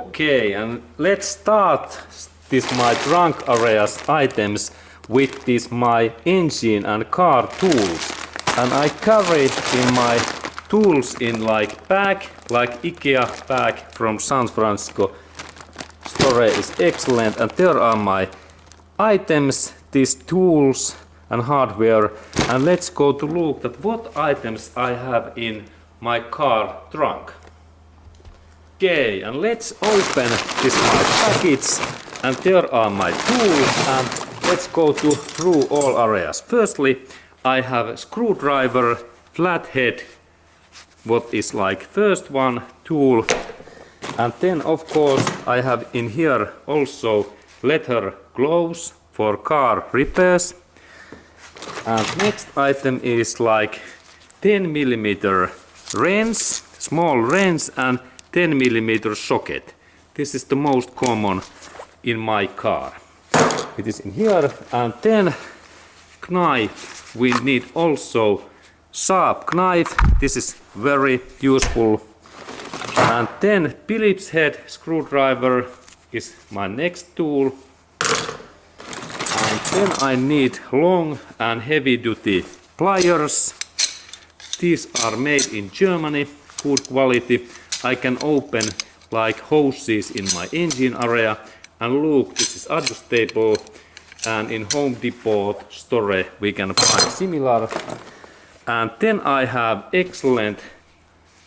Okay, and let's start this my trunk areas items with this my engine and car tools. And I carried in my tools in like bag, like IKEA bag from San Francisco. Store is excellent, and there are my items, these tools and hardware. And let's go to look at what items I have in my car trunk. Okay, and let's open this my package, and there are my tools, and let's go through all areas. Firstly, I have a screwdriver, flathead, what is like first one tool, and then of course I have in here also leather gloves for car repairs. And next item is like 10mm wrench, small wrench, and 10mm socket. This is the most common in my car. It is in here. And then knife. We need also sharp knife. This is very useful. And then Phillips head screwdriver is my next tool. And then I need long and heavy duty pliers. These are made in Germany, good quality. I can open like hoses in my engine area, and look, this is adjustable, and in Home Depot store we can find similar. And then I have excellent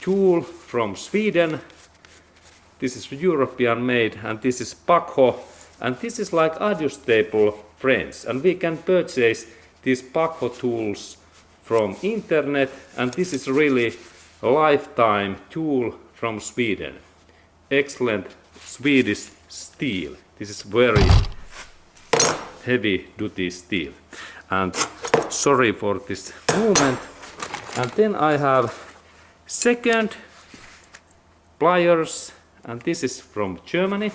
tool from Sweden. This is European made, and this is backhoe, and this is like adjustable frames, and we can purchase these backhoe tools from internet, and this is really a lifetime tool from Sweden. Excellent Swedish steel. This is very heavy duty steel. And sorry for this movement. And then I have second pliers, and this is from Germany,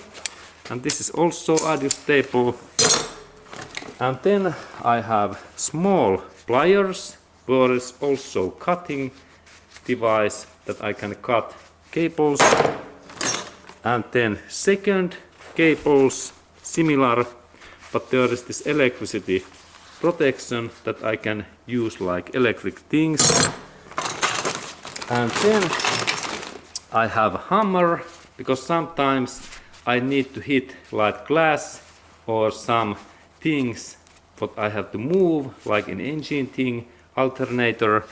and this is also adjustable. And then I have small pliers, where is also cutting device that I can cut cables. And then second cables, similar, but there is this electricity protection that I can use like electric things. And then I have hammer, because sometimes I need to hit like glass or some things what I have to move, like an engine thing, alternator.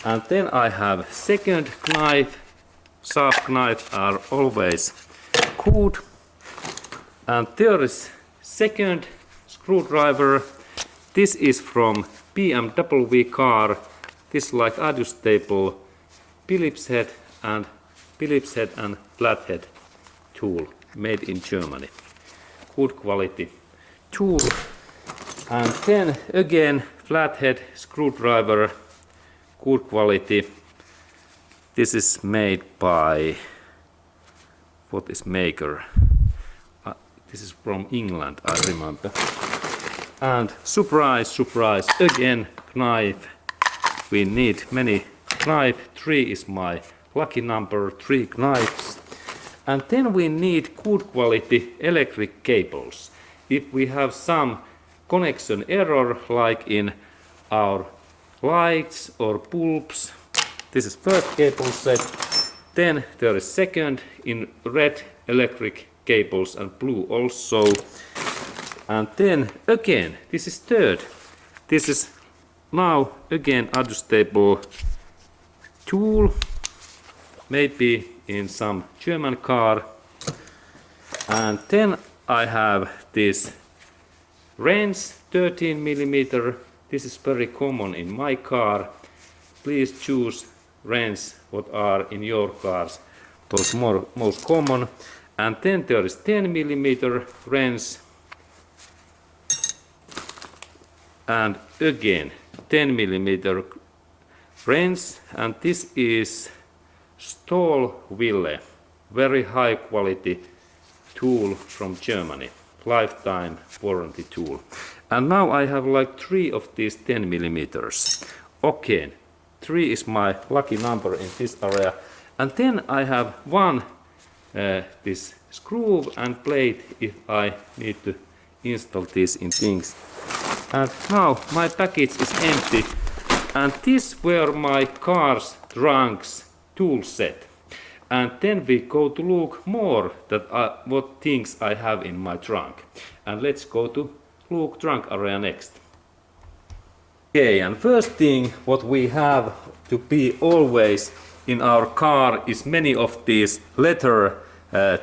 And then I have second knife. Sharp knives are always good. And there is second screwdriver. This is from BMW car. This is like adjustable Phillips head and flathead tool made in Germany. Good quality tool. And then again flathead screwdriver, good quality. This is made by, what is maker? This is from England, I remember. And surprise, surprise, again knife. We need many knife. 3 is my lucky number, 3 knives. And then we need good quality electric cables. If we have some connection error, like in our lights or bulbs, this is first cable set. Then there is second in red electric cables and blue also. And then again, this is third. This is now again adjustable tool, maybe in some German car. And then I have this wrench, 13mm. This is very common in my car. Please choose wrench what are in your cars, those most common. And then there is 10mm wrench, and again 10mm wrench, and this is Stahlwille, very high quality tool from Germany, lifetime warranty tool. And now I have like 3 of these 10mm. Okay, 3 is my lucky number in this area. And then I have one this screw and plate if I need to install this in things. And now my package is empty, and this were my car's trunk's tool set. And then we go to look more that what things I have in my trunk. And let's go to look trunk area next. Okay, and first thing what we have to be always in our car is many of these leather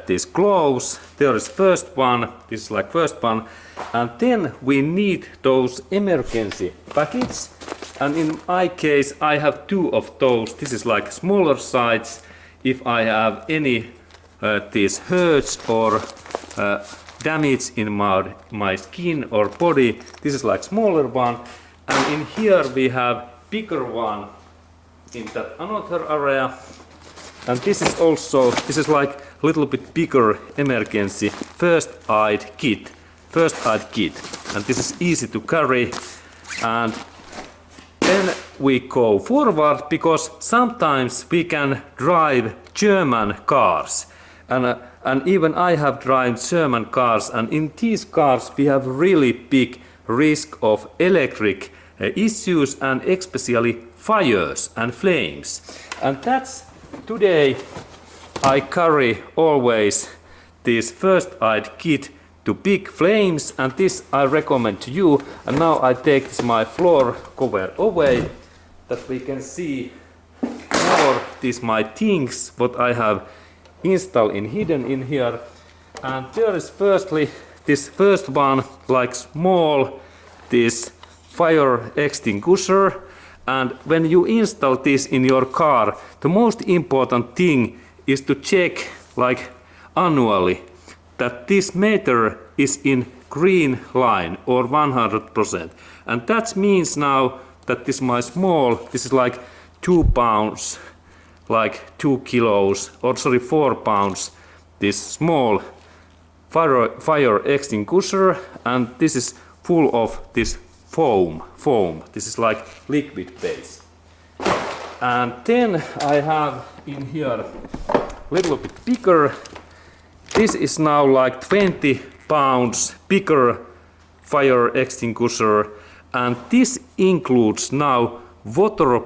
these gloves. There is first one, this is like first one, and then we need those emergency packets. And in my case I have 2 of those. This is like smaller size if I have any these hurts or damage in my skin or body. This is like smaller one, and in here we have bigger one in that another area. And this is also, this is like a little bit bigger emergency first aid kit. And this is easy to carry. And then we go forward because sometimes we can drive German cars. And even I have driven German cars, and in these cars we have really big risk of electric issues and especially fires and flames. And that's today I carry always this first aid kit to big flames, and this I recommend to you. And now I take this my floor cover away that we can see more these my things what I have installed in hidden in here. And there is firstly this first one like small this fire extinguisher. And when you install this in your car, the most important thing is to check like annually that this meter is in green line or 100%. And that means now that this my small, this is like 2 pounds, like 2 kilos, or sorry 4 pounds, this small fire extinguisher, and this is full of this foam. This is like liquid base. And then I have in here a little bit bigger. This is now like 20 pounds bigger fire extinguisher, and this includes now water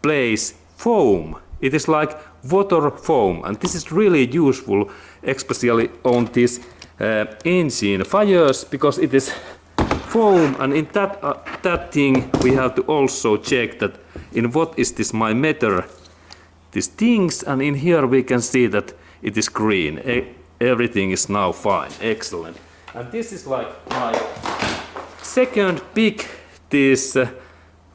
place foam. It is like water foam, and this is really useful especially on this engine fires because it is foam. And in that thing we have to also check that in what is this my meter these things, and in here we can see that it is green. Everything is now fine, excellent. And this is like my second big this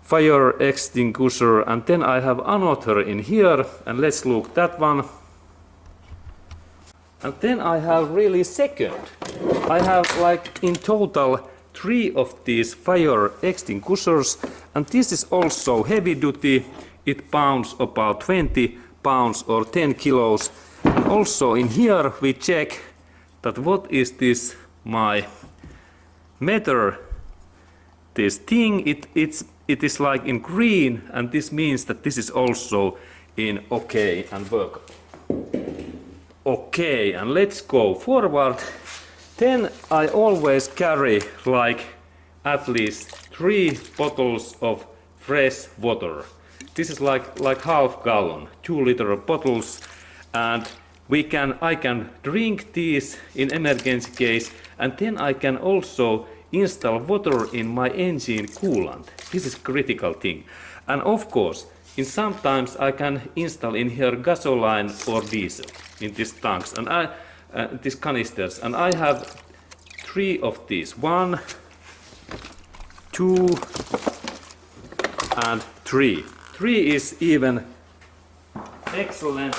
fire extinguisher, and then I have another in here, and let's look that one. And then I have really second. I have like in total 3 of these fire extinguishers, and this is also heavy duty. It pounds about 20 pounds or 10 kilos. And also in here we check that what is this my meter this thing. It is like in green, and this means that this is also in okay and work. Okay, and let's go forward. Then I always carry like at least 3 bottles of fresh water. This is like half gallon, 2-liter bottles, and I can drink these in emergency case, and then I can also install water in my engine coolant. This is critical thing. And of course, in sometimes I can install in here gasoline or diesel in these tanks and these canisters, and I have 3 of these. 1, 2, and 3. 3 is even excellent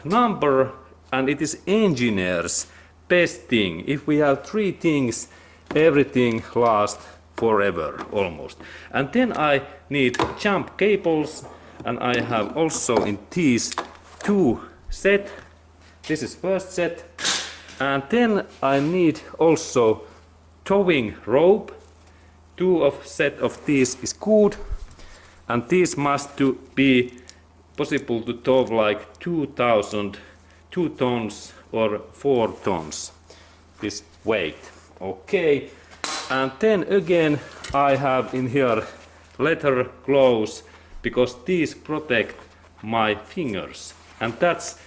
number, and it is engineers best thing. If we have 3 things, everything lasts forever almost. And then I need jump cables, and I have also in these 2 set. This is first set, and then I need also towing rope, two of set of these is good, and these must to be possible to tow like 2 tons or 4 tons this weight. Okay, and then again I have in here leather gloves because these protect my fingers, and that's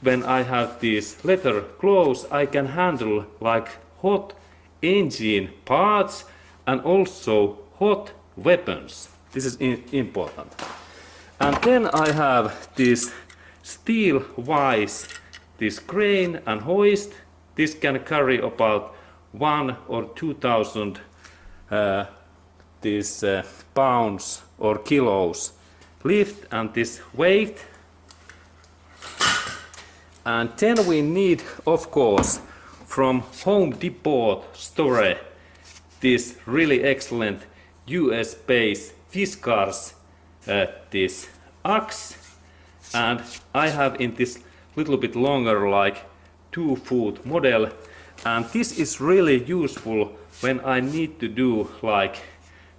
when I have these leather gloves I can handle like hot engine parts and also hot weapons. This is important. And then I have this steel wise, this crane and hoist. This can carry about 1 or 2,000 pounds or kilos lift and this weight. And then we need, of course, from Home Depot store this really excellent US-based Fiskars this axe, and I have in this little bit longer like 2-foot model, and this is really useful when I need to do like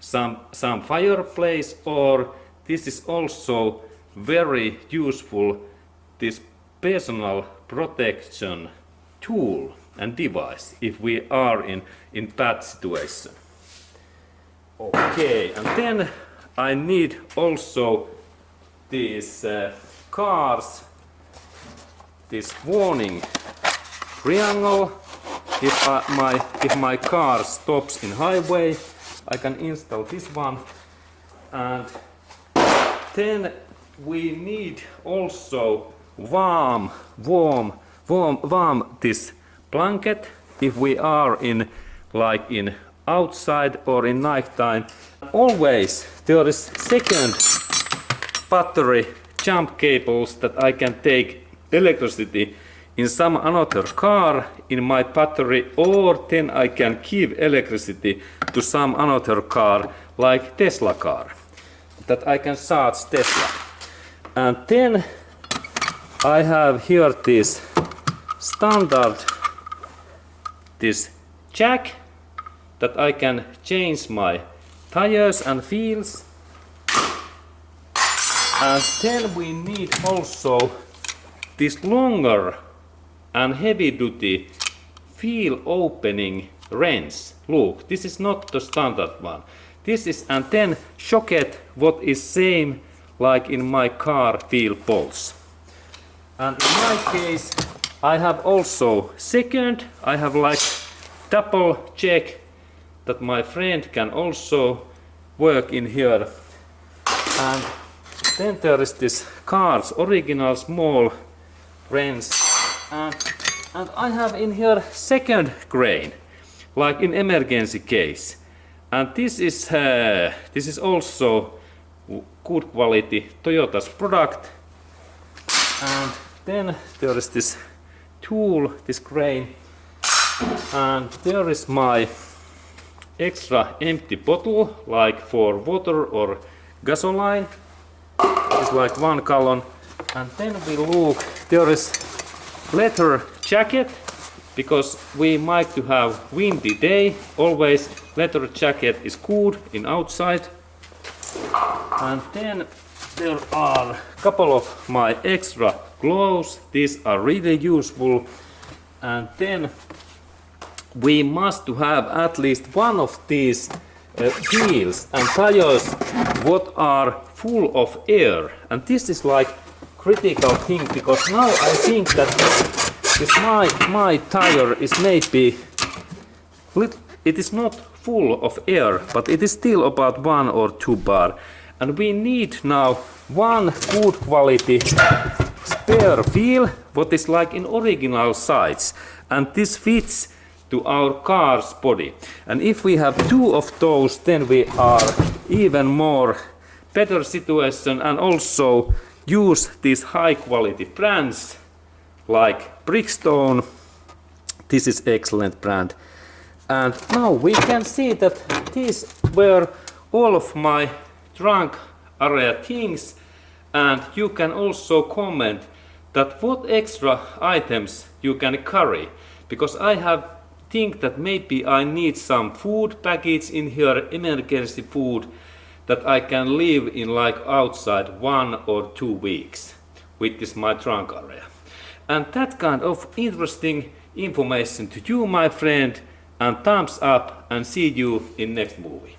some fireplace, or this is also very useful this personal protection tool and device if we are in bad situation. Okay, and then I need also these cars, this warning triangle. If my car stops in highway, I can install this one. And then we need also warm this blanket if we are in outside or in night time. Always there is second battery jump cables that I can take electricity in some another car in my battery, or then I can give electricity to some another car like Tesla car that I can charge Tesla. And then I have here this standard this jack that I can change my tires and wheels. And then we need also this longer and heavy duty wheel opening wrench. Look, this is not the standard one. This is, and then socket what is same like in my car wheel bolts. And in my case I have also second, I have like double check that my friend can also work in here. And then there is this car's original small wrench, and I have in here second crane like in emergency case, and this is also good quality Toyota's product. And then there is this tool, this crane, and there is my extra empty bottle like for water or gasoline. It's like 1 gallon. And then we look, there is leather jacket because we might to have windy day. Always leather jacket is good in outside. And then there are a couple of my extra gloves. These are really useful. And then we must to have at least one of these wheels and tires what are full of air, and this is like critical thing because now I think that this my tire is maybe it is not full of air, but it is still about 1 or 2 bar, and we need now one good quality spare wheel what is like in original size, and this fits to our car's body. And if we have 2 of those, then we are even more better situation, and also use these high quality brands like Brickstone. This is excellent brand. And now we can see that these were all of my trunk area things, and you can also comment that what extra items you can carry, because I have think that maybe I need some food package in here, emergency food, that I can live in like outside 1 or 2 weeks with this my trunk area. And that kind of interesting information to you, my friend, and thumbs up, and see you in next movie.